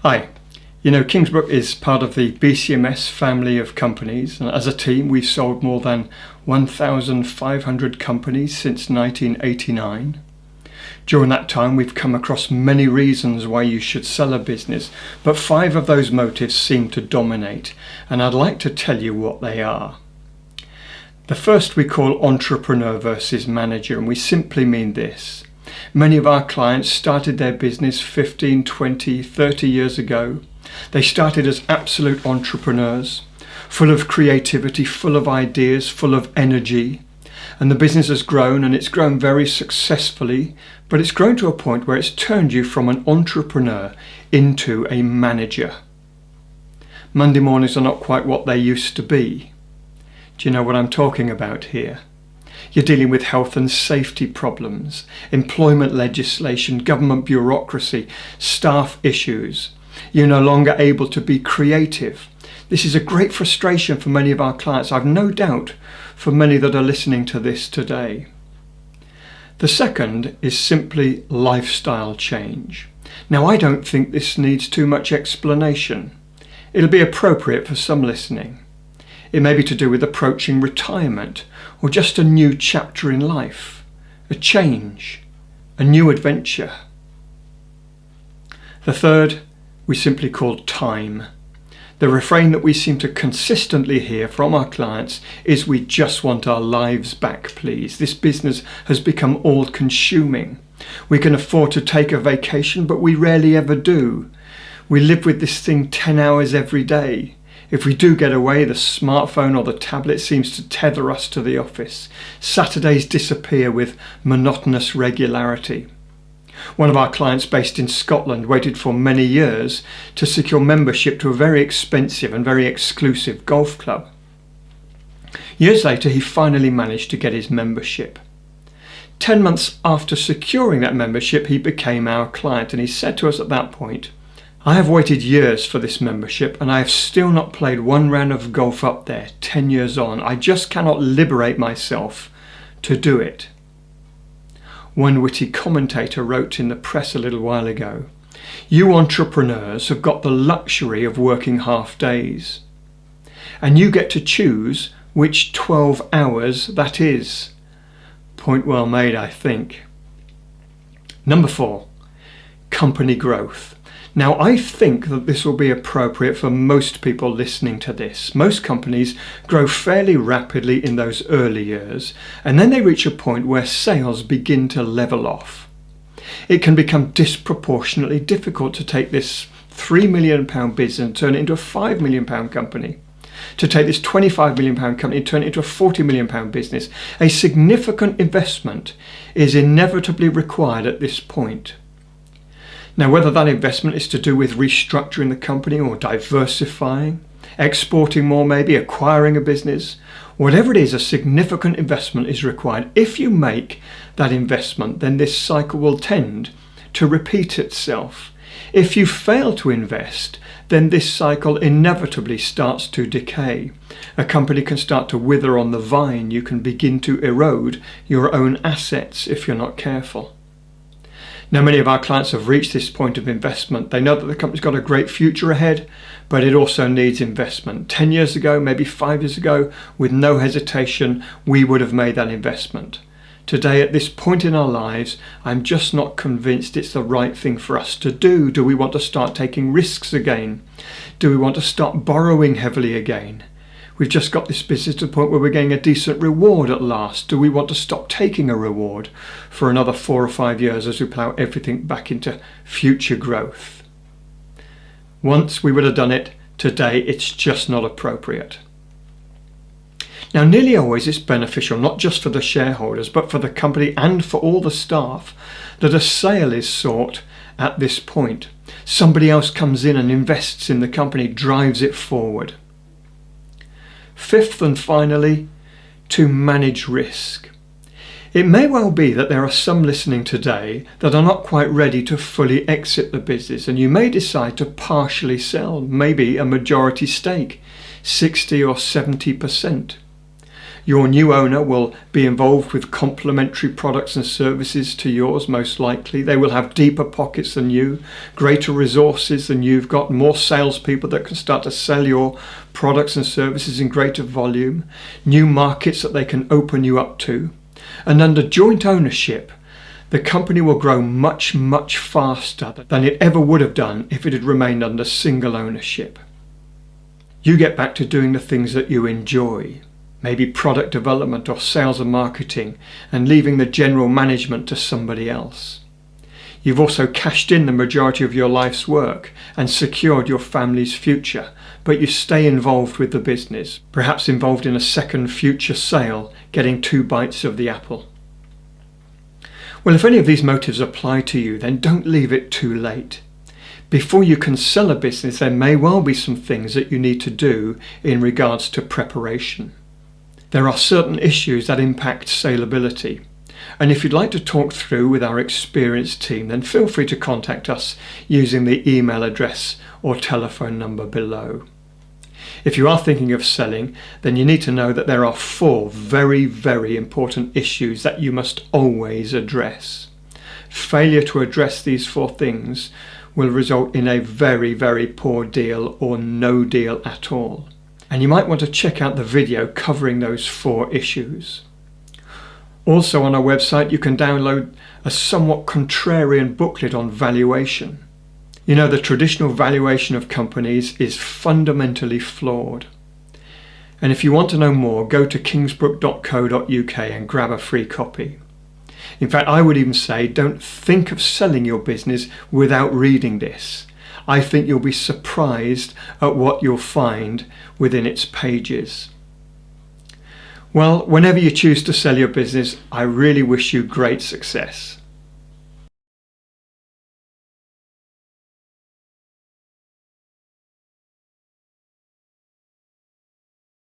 Hi. Kingsbrook is part of the BCMS family of companies, and as a team we've sold more than 1,500 companies since 1989. During that time we've come across many reasons why you should sell a business, but 5 of those motives seem to dominate, and I'd like to tell you what they are. The first we call entrepreneur versus manager, and we simply mean this. Many of our clients started their business 15, 20, 30 years ago. They started as absolute entrepreneurs, full of creativity, full of ideas, full of energy. And the business has grown, and it's grown very successfully, but it's grown to a point where it's turned you from an entrepreneur into a manager. Monday mornings are not quite what they used to be. Do you know what I'm talking about here? You're dealing with health and safety problems, employment legislation, government bureaucracy, staff issues. You're no longer able to be creative. This is a great frustration for many of our clients. I've no doubt for many that are listening to this today. The second is simply lifestyle change. Now, I don't think this needs too much explanation. It'll be appropriate for some listening. It may be to do with approaching retirement, or just a new chapter in life, a change, a new adventure. The third we simply call time. The refrain that we seem to consistently hear from our clients is, "We just want our lives back, please. This business has become all-consuming. We can afford to take a vacation, but we rarely ever do. We live with this thing 10 hours every day. If we do get away, the smartphone or the tablet seems to tether us to the office. Saturdays disappear with monotonous regularity." One of our clients based in Scotland waited for many years to secure membership to a very expensive and very exclusive golf club. Years later, he finally managed to get his membership. 10 months after securing that membership, he became our client, and he said to us at that point, "I have waited years for this membership, and I have still not played one round of golf up there 10 years on. I just cannot liberate myself to do it." One witty commentator wrote in the press a little while ago, "You entrepreneurs have got the luxury of working half days, and you get to choose which 12 hours that is." Point well made, I think. Number 4, company growth. Now, I think that this will be appropriate for most people listening to this. Most companies grow fairly rapidly in those early years, and then they reach a point where sales begin to level off. It can become disproportionately difficult to take this £3 million business and turn it into a £5 million company. To take this £25 million company and turn it into a £40 million business. A significant investment is inevitably required at this point. Now, whether that investment is to do with restructuring the company or diversifying, exporting more, maybe acquiring a business, whatever it is, a significant investment is required. If you make that investment, then this cycle will tend to repeat itself. If you fail to invest, then this cycle inevitably starts to decay. A company can start to wither on the vine. You can begin to erode your own assets if you're not careful. Now, many of our clients have reached this point of investment. They know that the company's got a great future ahead, but it also needs investment. 10 years ago, maybe 5 years ago, with no hesitation, we would have made that investment. Today, at this point in our lives, I'm just not convinced it's the right thing for us to do. Do we want to start taking risks again? Do we want to start borrowing heavily again? We've just got this business to the point where we're getting a decent reward at last. Do we want to stop taking a reward for another 4 or 5 years as we plough everything back into future growth? Once we would have done it. Today it's just not appropriate. Now, nearly always it's beneficial, not just for the shareholders, but for the company and for all the staff, that a sale is sought at this point. Somebody else comes in and invests in the company, drives it forward. Fifth and finally, to manage risk. It may well be that there are some listening today that are not quite ready to fully exit the business, and you may decide to partially sell, maybe a majority stake, 60 or 70%. Your new owner will be involved with complementary products and services to yours, most likely. They will have deeper pockets than you, greater resources than you've got, more salespeople that can start to sell your products and services in greater volume, new markets that they can open you up to. And under joint ownership, the company will grow much, much faster than it ever would have done if it had remained under single ownership. You get back to doing the things that you enjoy, maybe product development or sales and marketing, and leaving the general management to somebody else. You've also cashed in the majority of your life's work and secured your family's future, but you stay involved with the business, perhaps involved in a second future sale, getting 2 bites of the apple. Well, if any of these motives apply to you, then don't leave it too late. Before you can sell a business, there may well be some things that you need to do in regards to preparation. There are certain issues that impact saleability, and if you'd like to talk through with our experienced team, then feel free to contact us using the email address or telephone number below. If you are thinking of selling, then you need to know that there are 4 very, very important issues that you must always address. Failure to address these 4 things will result in a very, very poor deal or no deal at all. And you might want to check out the video covering those 4 issues. Also on our website you can download a somewhat contrarian booklet on valuation. You know, the traditional valuation of companies is fundamentally flawed. And if you want to know more, go to kingsbrook.co.uk and grab a free copy. In fact, I would even say don't think of selling your business without reading this. I think you'll be surprised at what you'll find within its pages. Well, whenever you choose to sell your business, I really wish you great success.